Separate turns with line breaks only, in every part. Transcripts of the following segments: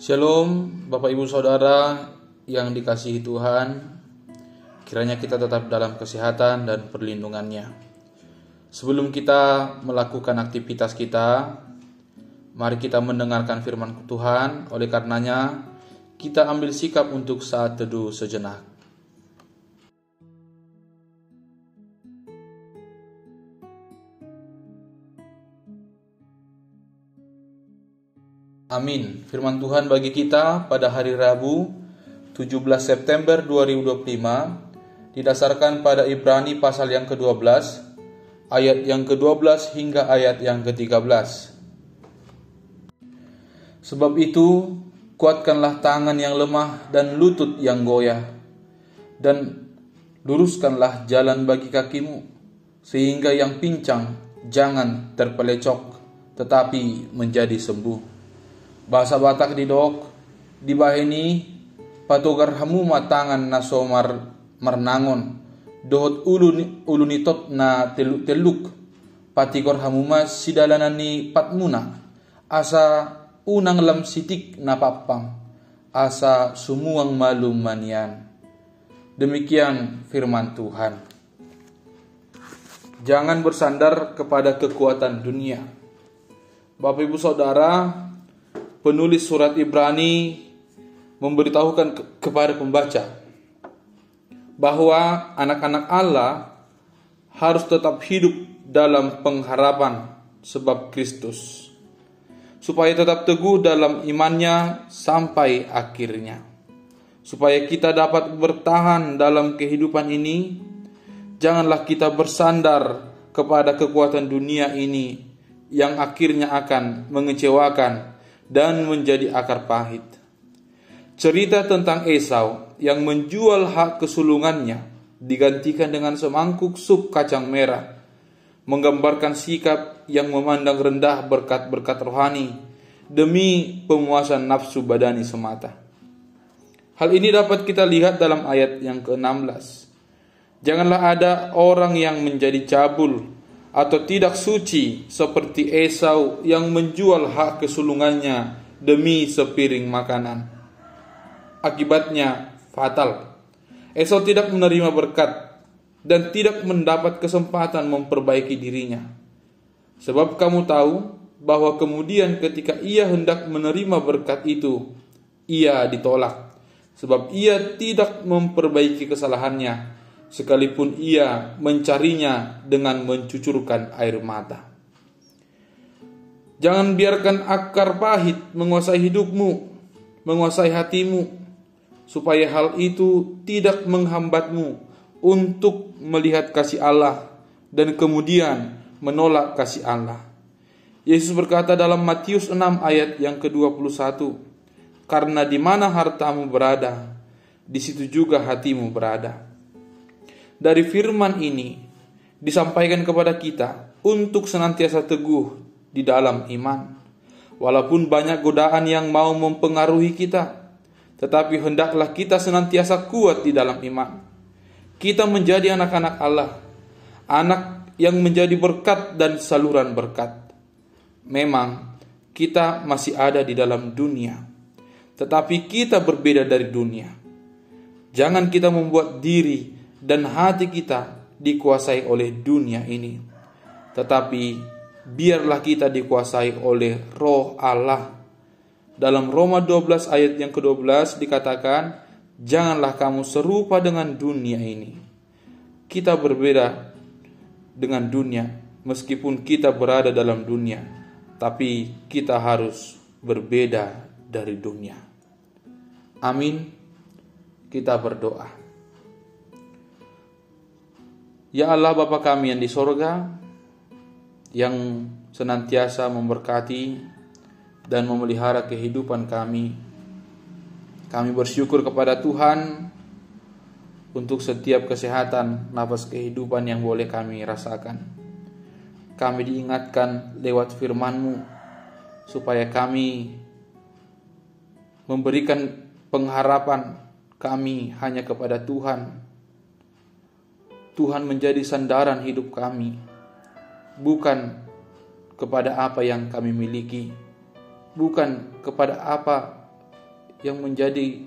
Shalom Bapak Ibu Saudara yang dikasihi Tuhan, kiranya kita tetap dalam kesehatan dan perlindungannya. Sebelum kita melakukan aktivitas kita, mari kita mendengarkan firman Tuhan. Oleh karenanya, kita ambil sikap untuk saat teduh sejenak. Amin. Firman Tuhan bagi kita pada hari Rabu 17 September 2025 didasarkan pada Ibrani pasal yang ke-12 ayat yang ke-12 hingga ayat yang ke-13. Sebab itu kuatkanlah tangan yang lemah dan lutut yang goyah, dan luruskanlah jalan bagi kakimu, sehingga yang pincang jangan terpelecok tetapi menjadi sembuh. Bahasa Batak di dok, di bahini patogar hamuma tangan na somar marnangon, dohot ulunitot na teluk, patigor hamuma sidalanan ni patmuna, asa unang lam sitik na papang, asa sumuang malum manian. Demikian firman Tuhan. Jangan bersandar kepada kekuatan dunia. Bapak Ibu Saudara, penulis surat Ibrani memberitahukan kepada pembaca bahwa anak-anak Allah harus tetap hidup dalam pengharapan sebab Kristus, supaya tetap teguh dalam imannya sampai akhirnya. Supaya kita dapat bertahan dalam kehidupan ini, janganlah kita bersandar kepada kekuatan dunia ini yang akhirnya akan mengecewakan dan menjadi akar pahit. Cerita tentang Esau yang menjual hak kesulungannya digantikan dengan semangkuk sup kacang merah, menggambarkan sikap yang memandang rendah berkat-berkat rohani demi pemuasan nafsu badani semata. Hal ini dapat kita lihat dalam ayat yang ke-16. Janganlah ada orang yang menjadi cabul atau tidak suci seperti Esau yang menjual hak kesulungannya demi sepiring makanan. Akibatnya fatal. Esau tidak menerima berkat dan tidak mendapat kesempatan memperbaiki dirinya. Sebab kamu tahu bahwa kemudian ketika ia hendak menerima berkat itu, ia ditolak. Sebab ia tidak memperbaiki kesalahannya, sekalipun ia mencarinya dengan mencucurkan air mata. Jangan biarkan akar pahit menguasai hidupmu, menguasai hatimu, supaya hal itu tidak menghambatmu untuk melihat kasih Allah dan kemudian menolak kasih Allah. Yesus berkata dalam Matius 6 ayat yang ke-21, karena di mana hartamu berada, di situ juga hatimu berada. Dari firman ini disampaikan kepada kita untuk senantiasa teguh di dalam iman. Walaupun banyak godaan yang mau mempengaruhi kita, tetapi hendaklah kita senantiasa kuat di dalam iman. Kita menjadi anak-anak Allah, anak yang menjadi berkat dan saluran berkat. Memang kita masih ada di dalam dunia, tetapi kita berbeda dari dunia. Jangan kita membuat diri dan hati kita dikuasai oleh dunia ini, tetapi biarlah kita dikuasai oleh Roh Allah. Dalam Roma 12 ayat yang ke-12 dikatakan, janganlah kamu serupa dengan dunia ini. Kita berbeda dengan dunia, meskipun kita berada dalam dunia, tapi kita harus berbeda dari dunia. Amin. Kita berdoa. Ya Allah Bapa kami yang di sorga, yang senantiasa memberkati dan memelihara kehidupan kami, kami bersyukur kepada Tuhan untuk setiap kesehatan, nafas kehidupan yang boleh kami rasakan. Kami diingatkan lewat firman-Mu, supaya kami memberikan pengharapan kami hanya kepada Tuhan. Tuhan menjadi sandaran hidup kami, bukan kepada apa yang kami miliki, bukan kepada apa yang menjadi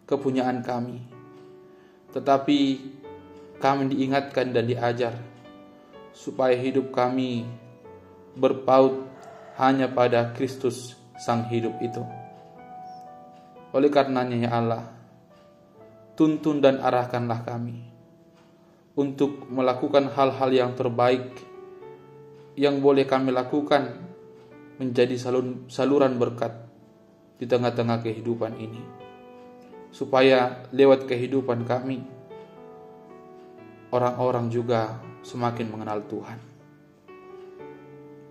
kepunyaan kami, tetapi kami diingatkan dan diajar supaya hidup kami berpaut hanya pada Kristus Sang Hidup itu. Oleh karenanya ya Allah, tuntun dan arahkanlah kami untuk melakukan hal-hal yang terbaik yang boleh kami lakukan menjadi saluran berkat di tengah-tengah kehidupan ini, supaya lewat kehidupan kami orang-orang juga semakin mengenal Tuhan.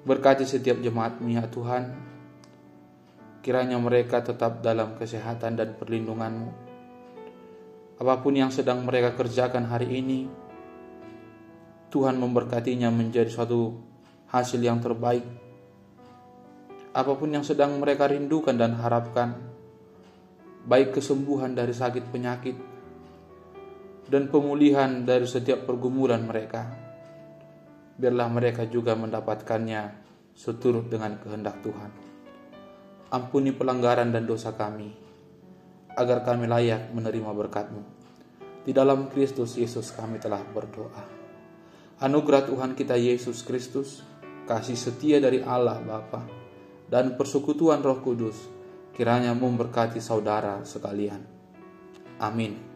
Berkati setiap jemaat-Mu ya Tuhan, kiranya mereka tetap dalam kesehatan dan perlindungan-Mu. Apapun yang sedang mereka kerjakan hari ini, Tuhan memberkatinya menjadi suatu hasil yang terbaik. Apapun yang sedang mereka rindukan dan harapkan, baik kesembuhan dari sakit penyakit dan pemulihan dari setiap pergumulan mereka, biarlah mereka juga mendapatkannya seturut dengan kehendak Tuhan. Ampuni pelanggaran dan dosa kami, agar kami layak menerima berkat-Mu. Di dalam Kristus Yesus kami telah berdoa. Anugerah Tuhan kita Yesus Kristus, kasih setia dari Allah Bapa, dan persekutuan Roh Kudus kiranya memberkati saudara sekalian. Amin.